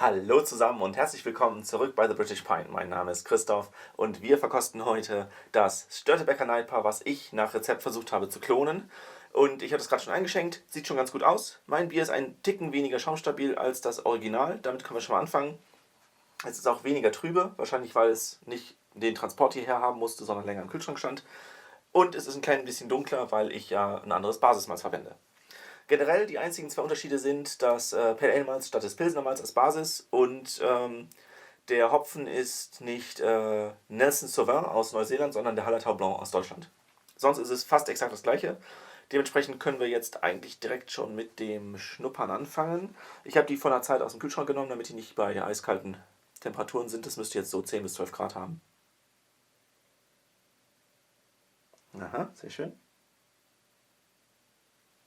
Hallo zusammen und herzlich willkommen zurück bei The British Pint. Mein Name ist Christoph und wir verkosten heute das Störtebeker Nightpaar, was ich nach Rezept versucht habe zu klonen. Und ich habe das gerade schon eingeschenkt, sieht schon ganz gut aus. Mein Bier ist ein Ticken weniger schaumstabil als das Original, damit können wir schon mal anfangen. Es ist auch weniger trübe, wahrscheinlich weil es nicht den Transport hierher haben musste, sondern länger im Kühlschrank stand. Und es ist ein klein bisschen dunkler, weil ich ja ein anderes Basismalz verwende. Generell die einzigen zwei Unterschiede sind das Pale Ale Malz statt des Pilsner Malz als Basis und der Hopfen ist nicht Nelson Sauvin aus Neuseeland, sondern der Hallertau Blanc aus Deutschland. Sonst ist es fast exakt das gleiche. Dementsprechend können wir jetzt eigentlich direkt schon mit dem Schnuppern anfangen. Ich habe die vor einer Zeit aus dem Kühlschrank genommen, damit die nicht bei eiskalten Temperaturen sind. Das müsste jetzt so 10 bis 12 Grad haben. Aha, sehr schön.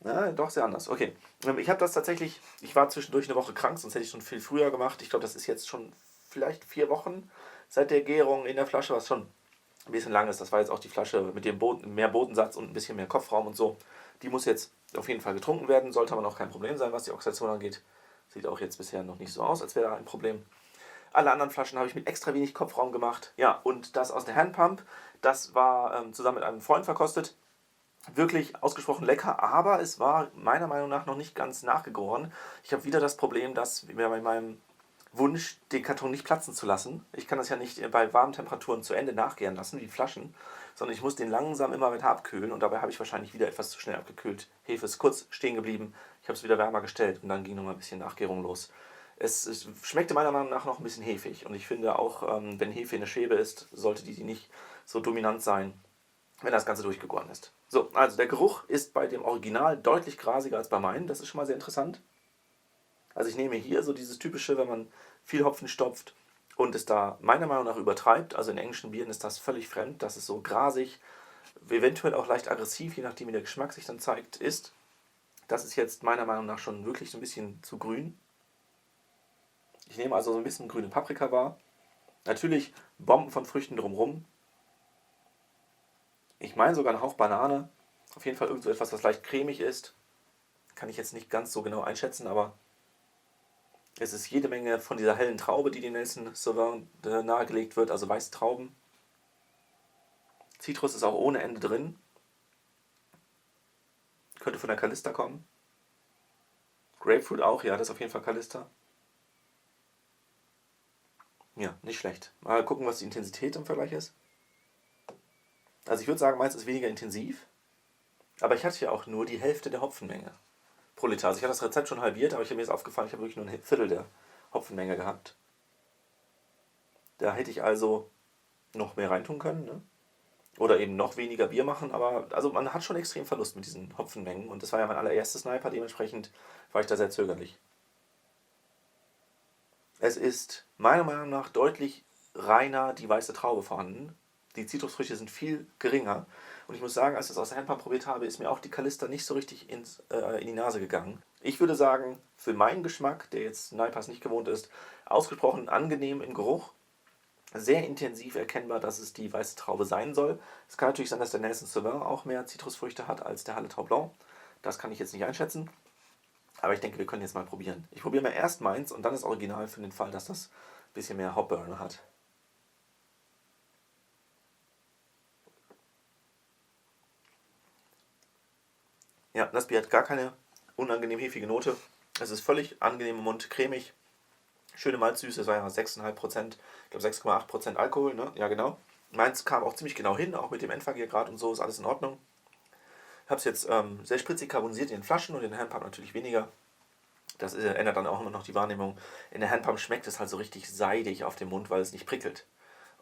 Ja, doch, sehr anders. Okay. Ich habe das tatsächlich, ich war zwischendurch eine Woche krank, sonst hätte ich schon viel früher gemacht. Ich glaube, das ist jetzt schon vielleicht 4 Wochen seit der Gärung in der Flasche, was schon ein bisschen lang ist. Das war jetzt auch die Flasche mit dem mehr Bodensatz und ein bisschen mehr Kopfraum und so. Die muss jetzt auf jeden Fall getrunken werden, sollte aber noch kein Problem sein, was die Oxidation angeht. Sieht auch jetzt bisher noch nicht so aus, als wäre da ein Problem. Alle anderen Flaschen habe ich mit extra wenig Kopfraum gemacht. Ja, und das aus der Handpump, das war zusammen mit einem Freund verkostet. Wirklich ausgesprochen lecker, aber es war meiner Meinung nach noch nicht ganz nachgegoren. Ich habe wieder das Problem, dass mir bei meinem Wunsch, den Karton nicht platzen zu lassen. Ich kann das ja nicht bei warmen Temperaturen zu Ende nachgären lassen, wie Flaschen, sondern ich muss den langsam immer weiter abkühlen und dabei habe ich wahrscheinlich wieder etwas zu schnell abgekühlt. Hefe ist kurz stehen geblieben, ich habe es wieder wärmer gestellt und dann ging nochmal ein bisschen Nachgärung los. Es schmeckte meiner Meinung nach noch ein bisschen hefig und ich finde auch, wenn Hefe in der Schwebe ist, sollte die nicht so dominant sein, wenn das Ganze durchgegoren ist. So, also der Geruch ist bei dem Original deutlich grasiger als bei meinen. Das ist schon mal sehr interessant. Also ich nehme hier so dieses typische, wenn man viel Hopfen stopft und es da meiner Meinung nach übertreibt. Also in englischen Bieren ist das völlig fremd. Das ist so grasig, eventuell auch leicht aggressiv, je nachdem wie der Geschmack sich dann zeigt, ist. Das ist jetzt meiner Meinung nach schon wirklich so ein bisschen zu grün. Ich nehme also so ein bisschen grüne Paprika wahr. Natürlich Bomben von Früchten drumherum. Ich meine sogar einen Hauch Banane. Auf jeden Fall irgend so etwas, was leicht cremig ist. Kann ich jetzt nicht ganz so genau einschätzen, aber es ist jede Menge von dieser hellen Traube, die dem Nelson Sauvin nahegelegt wird, also weiße Trauben. Zitrus ist auch ohne Ende drin. Könnte von der Calista kommen. Grapefruit auch, ja, das ist auf jeden Fall Calista. Ja, nicht schlecht. Mal gucken, was die Intensität im Vergleich ist. Also ich würde sagen, meins ist weniger intensiv. Aber ich hatte ja auch nur die Hälfte der Hopfenmenge pro Liter. Also ich habe das Rezept schon halbiert, aber mir ist aufgefallen, ich habe wirklich nur ein Viertel der Hopfenmenge gehabt. Da hätte ich also noch mehr reintun können, ne? Oder eben noch weniger Bier machen, aber also man hat schon extrem Verlust mit diesen Hopfenmengen und das war ja mein allererstes Sniper, dementsprechend war ich da sehr zögerlich. Es ist meiner Meinung nach deutlich reiner die weiße Traube vorhanden. Die Zitrusfrüchte sind viel geringer. Und ich muss sagen, als ich das aus der Handpan probiert habe, ist mir auch die Calista nicht so richtig in die Nase gegangen. Ich würde sagen, für meinen Geschmack, der jetzt Naipas nicht gewohnt ist, ausgesprochen angenehm im Geruch. Sehr intensiv erkennbar, dass es die weiße Traube sein soll. Es kann natürlich sein, dass der Nelson Sauvin auch mehr Zitrusfrüchte hat als der Hallertau Blanc. Das kann ich jetzt nicht einschätzen. Aber ich denke, wir können jetzt mal probieren. Ich probiere mal erst meins und dann das Original für den Fall, dass das ein bisschen mehr Hopburn hat. Ja, das Bier hat gar keine unangenehm hefige Note. Es ist völlig angenehm im Mund, cremig. Schöne Malzsüße, es war ja 6,5%, ich glaube 6,8% Alkohol, ne? Ja, genau. Meins kam auch ziemlich genau hin, auch mit dem Endvergärgrad und so ist alles in Ordnung. Ich habe es jetzt sehr spritzig carbonisiert in den Flaschen und in der Handpump natürlich weniger. Das ändert dann auch immer noch die Wahrnehmung. In der Handpump schmeckt es halt so richtig seidig auf dem Mund, weil es nicht prickelt.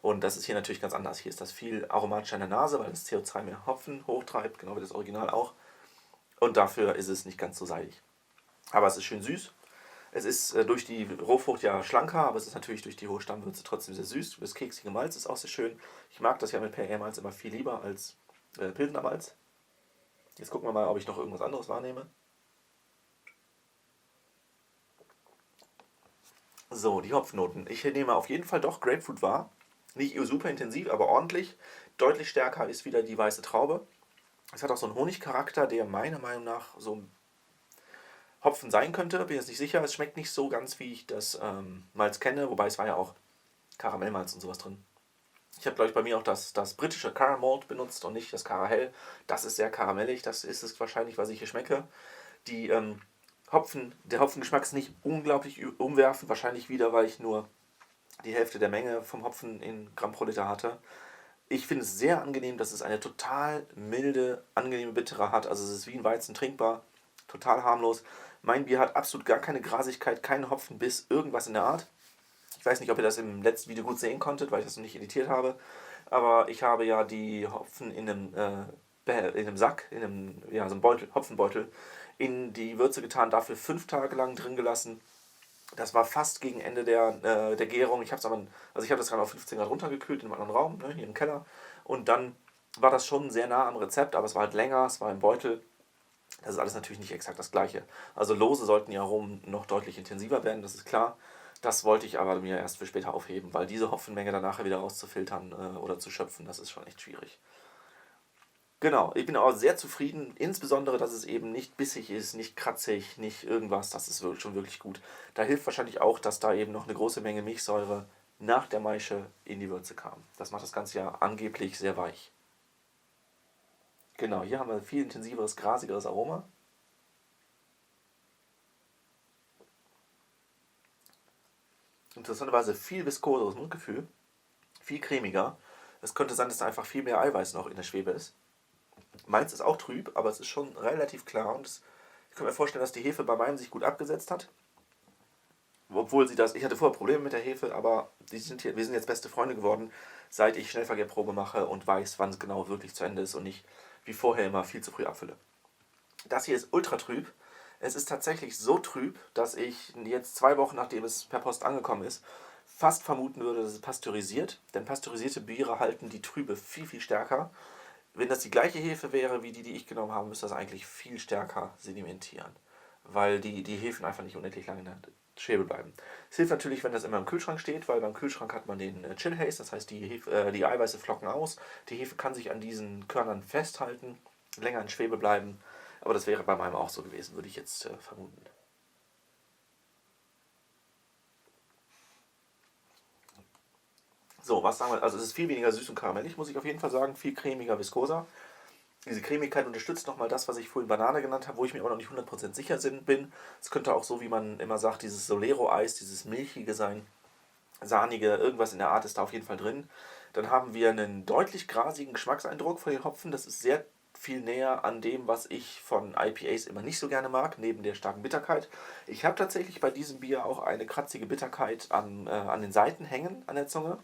Und das ist hier natürlich ganz anders. Hier ist das viel aromatischer in der Nase, weil das CO2 mehr Hopfen hochtreibt, genau wie das Original auch. Und dafür ist es nicht ganz so seidig. Aber es ist schön süß. Es ist durch die Rohfrucht ja schlanker, aber es ist natürlich durch die hohe Stammwürze trotzdem sehr süß. Das keksige Malz ist auch sehr schön. Ich mag das ja mit Pale Ale Malz immer viel lieber als Pilsner Malz. Jetzt gucken wir mal, ob ich noch irgendwas anderes wahrnehme. So, die Hopfnoten. Ich nehme auf jeden Fall doch Grapefruit wahr. Nicht super intensiv, aber ordentlich. Deutlich stärker ist wieder die weiße Traube. Es hat auch so einen Honigcharakter, der meiner Meinung nach so Hopfen sein könnte, bin jetzt nicht sicher. Es schmeckt nicht so ganz, wie ich das Malz kenne, wobei es war ja auch Karamellmalz und sowas drin. Ich habe, glaube ich, bei mir auch das britische Caramalt benutzt und nicht das Caramel. Das ist sehr karamellig, das ist es wahrscheinlich, was ich hier schmecke. Die der Hopfengeschmack ist nicht unglaublich umwerfend, wahrscheinlich wieder, weil ich nur die Hälfte der Menge vom Hopfen in Gramm pro Liter hatte. Ich finde es sehr angenehm, dass es eine total milde, angenehme Bittere hat. Also es ist wie ein Weizen trinkbar, total harmlos. Mein Bier hat absolut gar keine Grasigkeit, keinen Hopfenbiss, irgendwas in der Art. Ich weiß nicht, ob ihr das im letzten Video gut sehen konntet, weil ich das noch nicht editiert habe. Aber ich habe ja die Hopfen in einem Sack, so einem Beutel, Hopfenbeutel, in die Würze getan, dafür 5 Tage lang drin gelassen. Das war fast gegen Ende der Gärung. Ich habe das gerade auf 15 Grad runtergekühlt in einem anderen Raum, ne, hier im Keller. Und dann war das schon sehr nah am Rezept, aber es war halt länger, es war im Beutel. Das ist alles natürlich nicht exakt das gleiche. Also lose sollten die Aromen noch deutlich intensiver werden, das ist klar. Das wollte ich aber mir erst für später aufheben, weil diese Hopfenmenge dann nachher wieder rauszufiltern oder zu schöpfen, das ist schon echt schwierig. Genau, ich bin auch sehr zufrieden, insbesondere, dass es eben nicht bissig ist, nicht kratzig, nicht irgendwas, das ist schon wirklich gut. Da hilft wahrscheinlich auch, dass da eben noch eine große Menge Milchsäure nach der Maische in die Würze kam. Das macht das Ganze ja angeblich sehr weich. Genau, hier haben wir ein viel intensiveres, grasigeres Aroma. Interessanterweise viel viskoseres Mundgefühl, viel cremiger. Es könnte sein, dass da einfach viel mehr Eiweiß noch in der Schwebe ist. Meins ist auch trüb, aber es ist schon relativ klar und ich kann mir vorstellen, dass die Hefe bei meinem sich gut abgesetzt hat. Obwohl ich hatte vorher Probleme mit der Hefe, aber wir sind jetzt beste Freunde geworden, seit ich Schnellvergärprobe mache und weiß, wann es genau wirklich zu Ende ist und nicht wie vorher immer viel zu früh abfülle. Das hier ist ultra trüb. Es ist tatsächlich so trüb, dass ich jetzt 2 Wochen, nachdem es per Post angekommen ist, fast vermuten würde, dass es pasteurisiert. Denn pasteurisierte Biere halten die Trübe viel, viel stärker. Wenn das die gleiche Hefe wäre wie die ich genommen habe, müsste das eigentlich viel stärker sedimentieren. Weil die Hefen einfach nicht unendlich lange in der Schwebe bleiben. Es hilft natürlich, wenn das immer im Kühlschrank steht, weil beim Kühlschrank hat man den Chill Haze, das heißt die Eiweiße flocken aus. Die Hefe kann sich an diesen Körnern festhalten, länger in Schwebe bleiben. Aber das wäre bei meinem auch so gewesen, würde ich jetzt vermuten. So, was sagen wir? Also es ist viel weniger süß und karamellig, muss ich auf jeden Fall sagen. Viel cremiger, viskoser. Diese Cremigkeit unterstützt nochmal das, was ich vorhin Banane genannt habe, wo ich mir aber noch nicht 100% sicher bin. Es könnte auch so, wie man immer sagt, dieses Solero-Eis, dieses milchige sein, sahnige, irgendwas in der Art ist da auf jeden Fall drin. Dann haben wir einen deutlich grasigen Geschmackseindruck von den Hopfen. Das ist sehr viel näher an dem, was ich von IPAs immer nicht so gerne mag, neben der starken Bitterkeit. Ich habe tatsächlich bei diesem Bier auch eine kratzige Bitterkeit an den Seiten hängen, an der Zunge.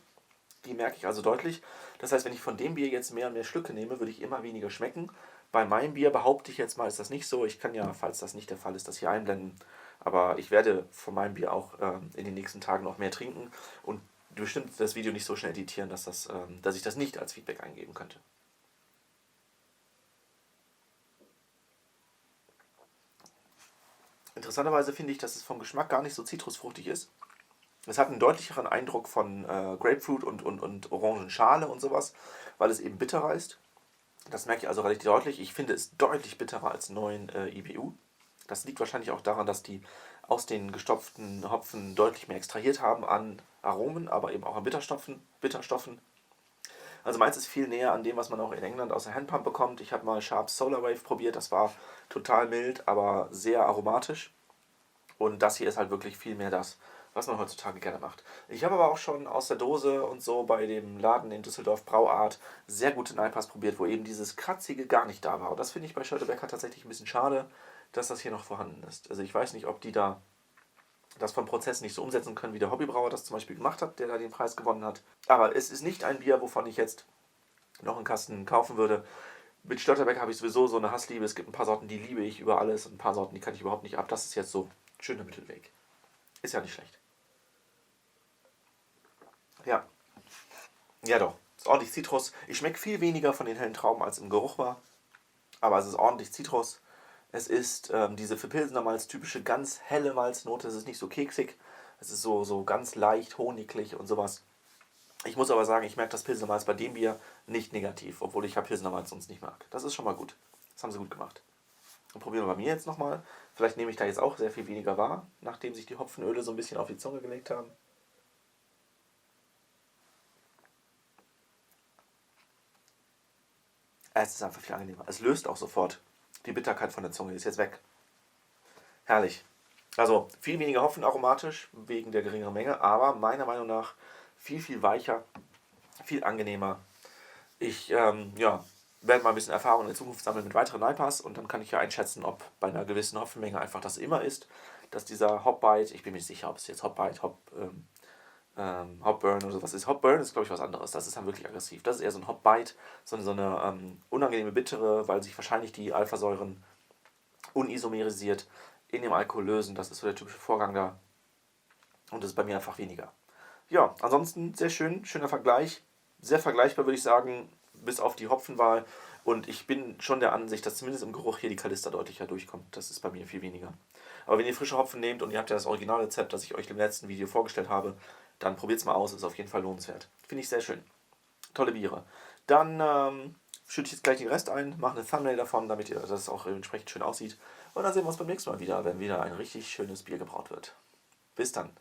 Die merke ich also deutlich. Das heißt, wenn ich von dem Bier jetzt mehr und mehr Schlücke nehme, würde ich immer weniger schmecken. Bei meinem Bier behaupte ich jetzt mal, ist das nicht so. Ich kann ja, falls das nicht der Fall ist, das hier einblenden. Aber ich werde von meinem Bier auch in den nächsten Tagen noch mehr trinken und bestimmt das Video nicht so schnell editieren, dass ich das nicht als Feedback eingeben könnte. Interessanterweise finde ich, dass es vom Geschmack gar nicht so zitrusfruchtig ist. Es hat einen deutlicheren Eindruck von Grapefruit und Orangenschale und sowas, weil es eben bitterer ist. Das merke ich also relativ deutlich. Ich finde es deutlich bitterer als neuen IBU. Das liegt wahrscheinlich auch daran, dass die aus den gestopften Hopfen deutlich mehr extrahiert haben an Aromen, aber eben auch an Bitterstoffen. Also meins ist viel näher an dem, was man auch in England aus der Handpump bekommt. Ich habe mal Sharps Solar Wave probiert, das war total mild, aber sehr aromatisch. Und das hier ist halt wirklich viel mehr das, was man heutzutage gerne macht. Ich habe aber auch schon aus der Dose und so bei dem Laden in Düsseldorf Brauart sehr gute Neipas probiert, wo eben dieses Kratzige gar nicht da war. Und das finde ich bei Schötebecker tatsächlich ein bisschen schade, dass das hier noch vorhanden ist. Also ich weiß nicht, ob die da das vom Prozess nicht so umsetzen können, wie der Hobbybrauer das zum Beispiel gemacht hat, der da den Preis gewonnen hat. Aber es ist nicht ein Bier, wovon ich jetzt noch einen Kasten kaufen würde. Mit Störtebeck habe ich sowieso so eine Hassliebe. Es gibt ein paar Sorten, die liebe ich über alles und ein paar Sorten, die kann ich überhaupt nicht ab. Das ist jetzt so ein schöner Mittelweg. Ist ja nicht schlecht. Ja, ja doch. Ist ordentlich Zitrus. Ich schmecke viel weniger von den hellen Trauben, als im Geruch war. Aber es ist ordentlich Zitrus. Es ist diese für Pilsener Malz typische ganz helle Malznote. Es ist nicht so keksig. Es ist so ganz leicht honiglich und sowas. Ich muss aber sagen, ich merke das Pilsener Malz bei dem Bier nicht negativ, obwohl ich ja Pilsener Malz sonst nicht mag. Das ist schon mal gut. Das haben sie gut gemacht. Und probieren wir bei mir jetzt nochmal. Vielleicht nehme ich da jetzt auch sehr viel weniger wahr, nachdem sich die Hopfenöle so ein bisschen auf die Zunge gelegt haben. Es ist einfach viel angenehmer. Es löst auch sofort die Bitterkeit von der Zunge. Die ist jetzt weg. Herrlich. Also viel weniger Hopfen aromatisch wegen der geringeren Menge, aber meiner Meinung nach viel, viel weicher, viel angenehmer. Ich werde mal ein bisschen Erfahrung in der Zukunft sammeln mit weiteren IPAs und dann kann ich ja einschätzen, ob bei einer gewissen Hopfenmenge einfach das immer ist, dass dieser Hopbite, ich bin mir nicht sicher, ob es jetzt Hopbite, Hopburn oder sowas ist. Hopburn ist, glaube ich, was anderes. Das ist dann wirklich aggressiv. Das ist eher so ein Hopbite, so eine unangenehme Bittere, weil sich wahrscheinlich die Alphasäuren unisomerisiert in dem Alkohol lösen. Das ist so der typische Vorgang da. Und das ist bei mir einfach weniger. Ja, ansonsten sehr schön, schöner Vergleich. Sehr vergleichbar, würde ich sagen, bis auf die Hopfenwahl. Und ich bin schon der Ansicht, dass zumindest im Geruch hier die Kalista deutlicher durchkommt. Das ist bei mir viel weniger. Aber wenn ihr frische Hopfen nehmt und ihr habt ja das Originalrezept, das ich euch im letzten Video vorgestellt habe, dann probiert es mal aus, ist auf jeden Fall lohnenswert. Finde ich sehr schön. Tolle Biere. Dann schütte ich jetzt gleich den Rest ein, mache eine Thumbnail davon, damit ihr das auch entsprechend schön aussieht. Und dann sehen wir uns beim nächsten Mal wieder, wenn wieder ein richtig schönes Bier gebraut wird. Bis dann.